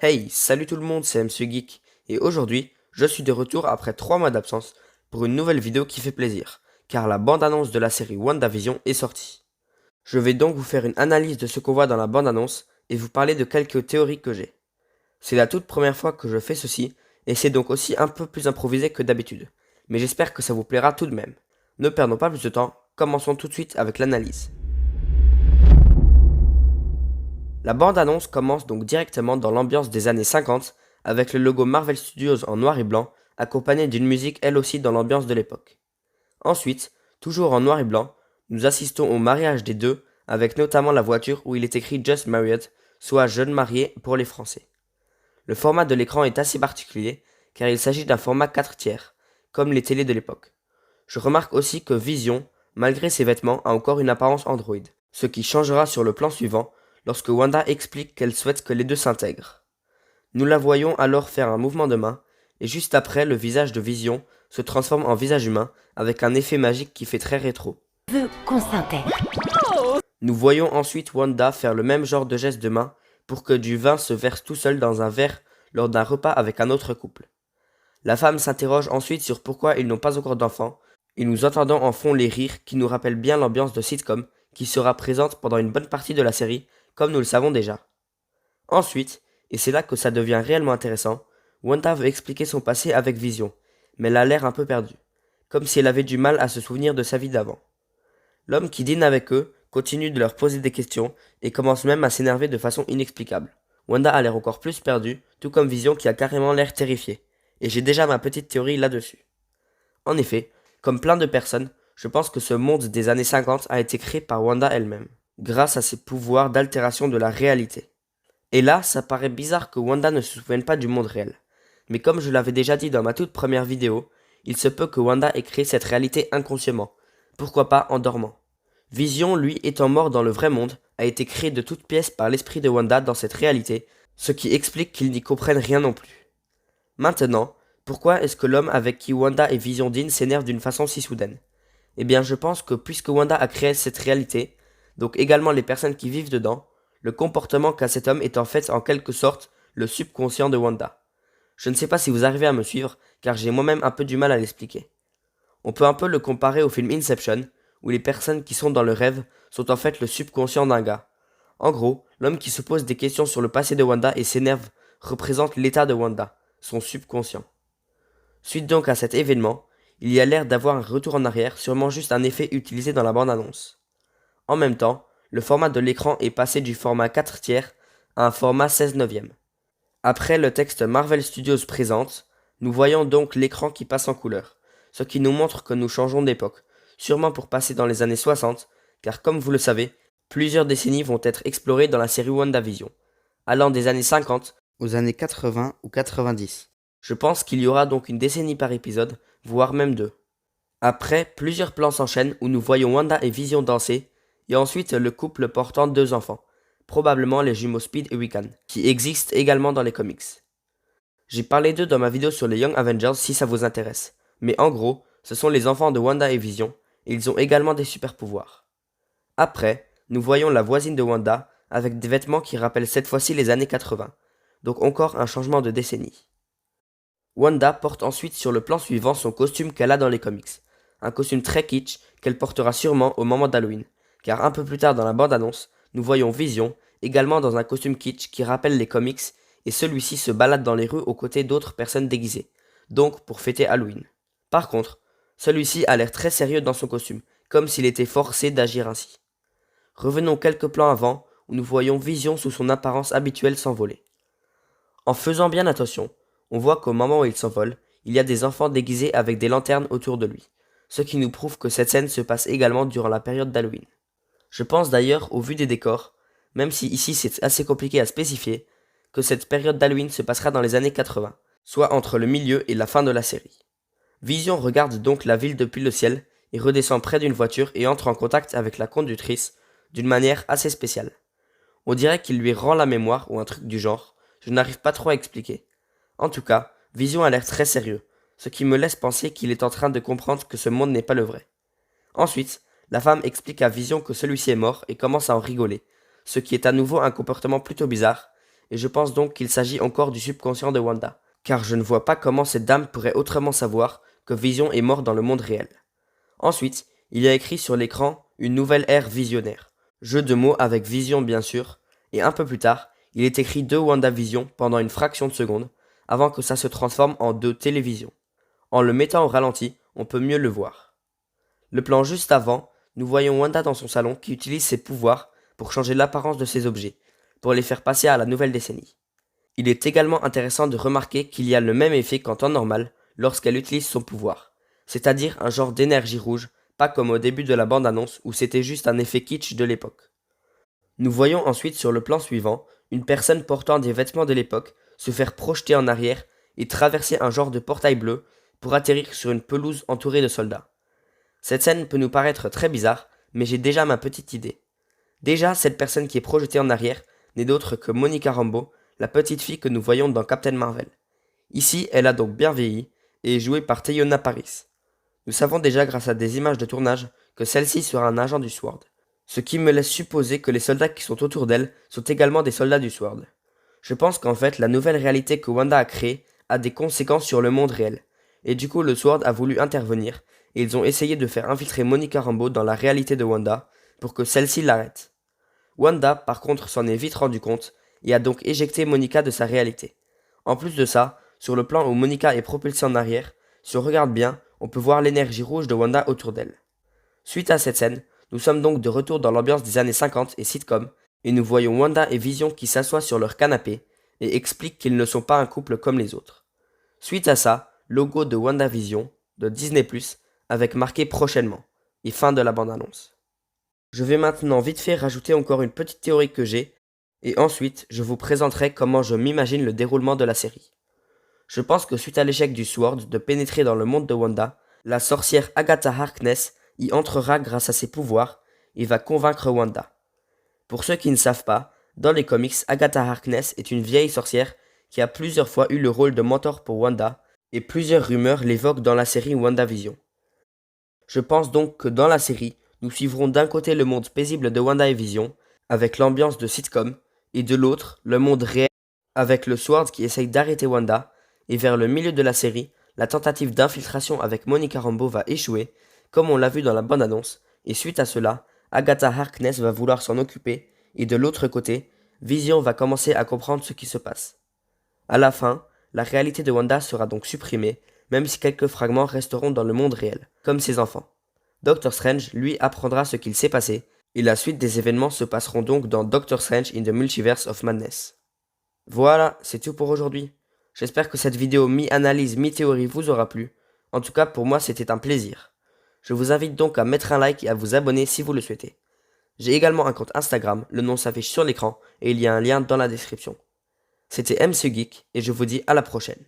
Hey, salut tout le monde, c'est MC Geek, et aujourd'hui, je suis de retour après 3 mois d'absence pour une nouvelle vidéo qui fait plaisir, car la bande-annonce de la série WandaVision est sortie. Je vais donc vous faire une analyse de ce qu'on voit dans la bande-annonce et vous parler de quelques théories que j'ai. C'est la toute première fois que je fais ceci, et c'est donc aussi un peu plus improvisé que d'habitude, mais j'espère que ça vous plaira tout de même. Ne perdons pas plus de temps, commençons tout de suite avec l'analyse. La bande-annonce commence donc directement dans l'ambiance des années 50, avec le logo Marvel Studios en noir et blanc, accompagné d'une musique elle aussi dans l'ambiance de l'époque. Ensuite, toujours en noir et blanc, nous assistons au mariage des deux, avec notamment la voiture où il est écrit Just Married, soit jeune marié pour les Français. Le format de l'écran est assez particulier, car il s'agit d'un format 4 tiers, comme les télés de l'époque. Je remarque aussi que Vision, malgré ses vêtements, a encore une apparence Android, ce qui changera sur le plan suivant, lorsque Wanda explique qu'elle souhaite que les deux s'intègrent. Nous la voyons alors faire un mouvement de main, et juste après, le visage de Vision se transforme en visage humain, avec un effet magique qui fait très rétro. Veux qu'on s'intègre. Nous voyons ensuite Wanda faire le même genre de geste de main, pour que du vin se verse tout seul dans un verre lors d'un repas avec un autre couple. La femme s'interroge ensuite sur pourquoi ils n'ont pas encore d'enfants, et nous entendons en fond les rires qui nous rappellent bien l'ambiance de sitcom qui sera présente pendant une bonne partie de la série, comme nous le savons déjà. Ensuite, et c'est là que ça devient réellement intéressant, Wanda veut expliquer son passé avec Vision, mais elle a l'air un peu perdue, comme si elle avait du mal à se souvenir de sa vie d'avant. L'homme qui dîne avec eux continue de leur poser des questions et commence même à s'énerver de façon inexplicable. Wanda a l'air encore plus perdue, tout comme Vision qui a carrément l'air terrifiée, et j'ai déjà ma petite théorie là-dessus. En effet, comme plein de personnes, je pense que ce monde des années 50 a été créé par Wanda elle-même, grâce à ses pouvoirs d'altération de la réalité. Et là, ça paraît bizarre que Wanda ne se souvienne pas du monde réel. Mais comme je l'avais déjà dit dans ma toute première vidéo, il se peut que Wanda ait créé cette réalité inconsciemment. Pourquoi pas en dormant. Vision, lui, étant mort dans le vrai monde, a été créé de toutes pièces par l'esprit de Wanda dans cette réalité, ce qui explique qu'il n'y comprenne rien non plus. Maintenant, pourquoi est-ce que l'homme avec qui Wanda et Vision dînent s'énerve d'une façon si soudaine? Eh bien, je pense que puisque Wanda a créé cette réalité, donc également les personnes qui vivent dedans, le comportement qu'a cet homme est en fait en quelque sorte le subconscient de Wanda. Je ne sais pas si vous arrivez à me suivre, car j'ai moi-même un peu du mal à l'expliquer. On peut un peu le comparer au film Inception, où les personnes qui sont dans le rêve sont en fait le subconscient d'un gars. En gros, l'homme qui se pose des questions sur le passé de Wanda et s'énerve représente l'état de Wanda, son subconscient. Suite donc à cet événement, il y a l'air d'avoir un retour en arrière, sûrement juste un effet utilisé dans la bande-annonce. En même temps, le format de l'écran est passé du format 4 tiers à un format 16 neuvième. Après le texte Marvel Studios présente, nous voyons donc l'écran qui passe en couleur, ce qui nous montre que nous changeons d'époque, sûrement pour passer dans les années 60, car comme vous le savez, plusieurs décennies vont être explorées dans la série WandaVision, allant des années 50 aux années 80 ou 90. Je pense qu'il y aura donc une décennie par épisode, voire même deux. Après, plusieurs plans s'enchaînent où nous voyons Wanda et Vision danser, et ensuite le couple portant deux enfants, probablement les jumeaux Speed et Wiccan, qui existent également dans les comics. J'ai parlé d'eux dans ma vidéo sur les Young Avengers si ça vous intéresse, mais en gros, ce sont les enfants de Wanda et Vision, et ils ont également des super pouvoirs. Après, nous voyons la voisine de Wanda, avec des vêtements qui rappellent cette fois-ci les années 80, donc encore un changement de décennie. Wanda porte ensuite sur le plan suivant son costume qu'elle a dans les comics, un costume très kitsch qu'elle portera sûrement au moment d'Halloween, car un peu plus tard dans la bande-annonce, nous voyons Vision, également dans un costume kitsch qui rappelle les comics, et celui-ci se balade dans les rues aux côtés d'autres personnes déguisées, donc pour fêter Halloween. Par contre, celui-ci a l'air très sérieux dans son costume, comme s'il était forcé d'agir ainsi. Revenons quelques plans avant, où nous voyons Vision sous son apparence habituelle s'envoler. En faisant bien attention, on voit qu'au moment où il s'envole, il y a des enfants déguisés avec des lanternes autour de lui, ce qui nous prouve que cette scène se passe également durant la période d'Halloween. Je pense d'ailleurs, au vu des décors, même si ici c'est assez compliqué à spécifier, que cette période d'Halloween se passera dans les années 80, soit entre le milieu et la fin de la série. Vision regarde donc la ville depuis le ciel et redescend près d'une voiture et entre en contact avec la conductrice d'une manière assez spéciale. On dirait qu'il lui rend la mémoire ou un truc du genre, je n'arrive pas trop à expliquer. En tout cas, Vision a l'air très sérieux, ce qui me laisse penser qu'il est en train de comprendre que ce monde n'est pas le vrai. Ensuite, la femme explique à Vision que celui-ci est mort et commence à en rigoler, ce qui est à nouveau un comportement plutôt bizarre, et je pense donc qu'il s'agit encore du subconscient de Wanda, car je ne vois pas comment cette dame pourrait autrement savoir que Vision est mort dans le monde réel. Ensuite, il y a écrit sur l'écran une nouvelle ère visionnaire, jeu de mots avec Vision bien sûr, et un peu plus tard, il est écrit 2 WandaVision pendant une fraction de seconde, avant que ça se transforme en 2 télévisions. En le mettant au ralenti, on peut mieux le voir. Le plan juste avant, nous voyons Wanda dans son salon qui utilise ses pouvoirs pour changer l'apparence de ses objets, pour les faire passer à la nouvelle décennie. Il est également intéressant de remarquer qu'il y a le même effet qu'en temps normal lorsqu'elle utilise son pouvoir, c'est-à-dire un genre d'énergie rouge, pas comme au début de la bande-annonce où c'était juste un effet kitsch de l'époque. Nous voyons ensuite sur le plan suivant une personne portant des vêtements de l'époque se faire projeter en arrière et traverser un genre de portail bleu pour atterrir sur une pelouse entourée de soldats. Cette scène peut nous paraître très bizarre, mais j'ai déjà ma petite idée. Déjà, cette personne qui est projetée en arrière n'est d'autre que Monica Rambeau, la petite fille que nous voyons dans Captain Marvel. Ici, elle a donc bien vieilli et est jouée par Teyona Paris. Nous savons déjà grâce à des images de tournage que celle-ci sera un agent du SWORD, ce qui me laisse supposer que les soldats qui sont autour d'elle sont également des soldats du SWORD. Je pense qu'en fait, la nouvelle réalité que Wanda a créée a des conséquences sur le monde réel, et du coup le SWORD a voulu intervenir, et ils ont essayé de faire infiltrer Monica Rambeau dans la réalité de Wanda pour que celle-ci l'arrête. Wanda, par contre, s'en est vite rendu compte et a donc éjecté Monica de sa réalité. En plus de ça, sur le plan où Monica est propulsée en arrière, si on regarde bien, on peut voir l'énergie rouge de Wanda autour d'elle. Suite à cette scène, nous sommes donc de retour dans l'ambiance des années 50 et sitcom, et nous voyons Wanda et Vision qui s'assoient sur leur canapé et expliquent qu'ils ne sont pas un couple comme les autres. Suite à ça, logo de WandaVision, de Disney+, avec marqué prochainement, et fin de la bande-annonce. Je vais maintenant vite fait rajouter encore une petite théorie que j'ai, et ensuite je vous présenterai comment je m'imagine le déroulement de la série. Je pense que suite à l'échec du SWORD de pénétrer dans le monde de Wanda, la sorcière Agatha Harkness y entrera grâce à ses pouvoirs et va convaincre Wanda. Pour ceux qui ne savent pas, dans les comics, Agatha Harkness est une vieille sorcière qui a plusieurs fois eu le rôle de mentor pour Wanda, et plusieurs rumeurs l'évoquent dans la série WandaVision. Je pense donc que dans la série, nous suivrons d'un côté le monde paisible de Wanda et Vision, avec l'ambiance de sitcom, et de l'autre, le monde réel, avec le SWORD qui essaye d'arrêter Wanda, et vers le milieu de la série, la tentative d'infiltration avec Monica Rambeau va échouer, comme on l'a vu dans la bande-annonce, et suite à cela, Agatha Harkness va vouloir s'en occuper, et de l'autre côté, Vision va commencer à comprendre ce qui se passe. À la fin, la réalité de Wanda sera donc supprimée, même si quelques fragments resteront dans le monde réel, comme ses enfants. Doctor Strange, lui, apprendra ce qu'il s'est passé, et la suite des événements se passeront donc dans Doctor Strange in the Multiverse of Madness. Voilà, c'est tout pour aujourd'hui. J'espère que cette vidéo mi-analyse, mi-théorie vous aura plu. En tout cas, pour moi, c'était un plaisir. Je vous invite donc à mettre un like et à vous abonner si vous le souhaitez. J'ai également un compte Instagram, le nom s'affiche sur l'écran, et il y a un lien dans la description. C'était MC Geek, et je vous dis à la prochaine.